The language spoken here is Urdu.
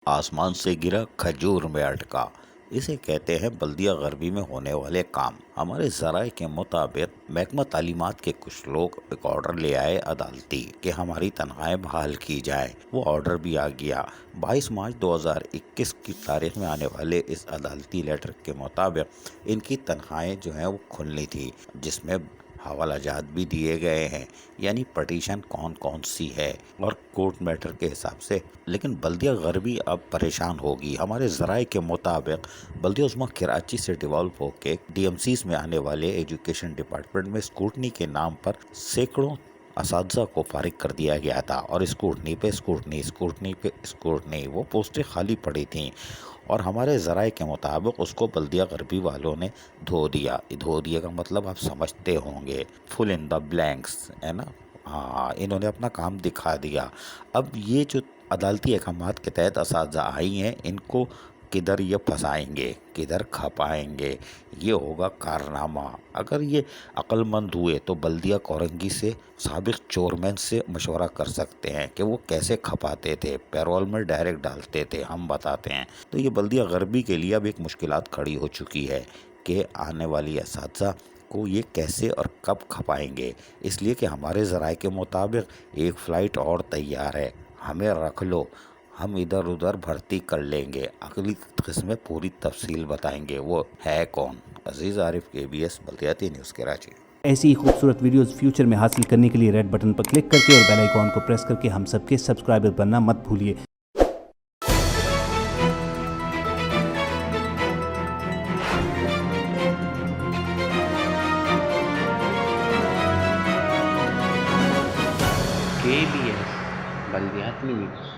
آسمان سے گرا کھجور میں اٹکا، اسے کہتے ہیں بلدیہ غربی میں ہونے والے کام۔ ہمارے ذرائع کے مطابق محکمہ تعلیمات کے کچھ لوگ ایک آرڈر لے آئے عدالتی کہ ہماری تنخواہیں بحال کی جائیں۔ وہ آرڈر بھی آ گیا۔ 22 مارچ 2021 کی تاریخ میں آنے والے اس عدالتی لیٹر کے مطابق ان کی تنخواہیں جو ہیں وہ کھلنی تھی، جس میں حوالہ جات بھی دیے گئے ہیں، یعنی پٹیشن کون کون سی ہے اور کورٹ میٹر کے حساب سے۔ لیکن بلدیہ غربی اب پریشان ہوگی۔ ہمارے ذرائع کے مطابق بلدیہ عظمیٰ کراچی سے ڈیولپ ہو کے ڈی ایم سیز میں آنے والے ایجوکیشن ڈپارٹمنٹ میں اسکروٹنی کے نام پر سینکڑوں اساتذہ کو فارغ کر دیا گیا تھا، اور اسکروٹنی پہ اسکروٹنی وہ پوسٹیں خالی پڑی تھیں، اور ہمارے ذرائع کے مطابق اس کو بلدیہ غربی والوں نے دھو دیا کا مطلب آپ سمجھتے ہوں گے، فل ان دا بلینکس ہے نا۔ ہاں، انہوں نے اپنا کام دکھا دیا۔ اب یہ جو عدالتی احکامات کے تحت اساتذہ آئی ہیں، ان کو کدھر یہ پھنسائیں گے، کدھر کھپائیں گے، یہ ہوگا کارنامہ۔ اگر یہ عقل مند ہوئے تو بلدیہ کورنگی سے سابق چورمین سے مشورہ کر سکتے ہیں کہ وہ کیسے کھپاتے تھے، پیرول میں ڈائریکٹ ڈالتے تھے، ہم بتاتے ہیں۔ تو یہ بلدیہ غربی کے لیے اب ایک مشکلات کھڑی ہو چکی ہے کہ آنے والی اساتذہ کو یہ کیسے اور کب کھپائیں گے، اس لیے کہ ہمارے ذرائع کے مطابق ایک فلائٹ اور تیار ہے، ہمیں رکھ لو، ہم ادھر ادھر بھرتی کر لیں گے۔ اگلی قسم میں پوری تفصیل بتائیں گے، وہ ہے کون؟ عزیز عارف، KBS بلدیاتی نیوز کراچی۔ ایسی ہی خوبصورت ویڈیوز فیوچر میں حاصل کرنے کے لیے ریڈ بٹن پر کلک کر کے اور بیل آئیکن کو پریس کر کے ہم سب کے سبسکرائبر بننا مت بھولیے۔ KBS بلدیات news.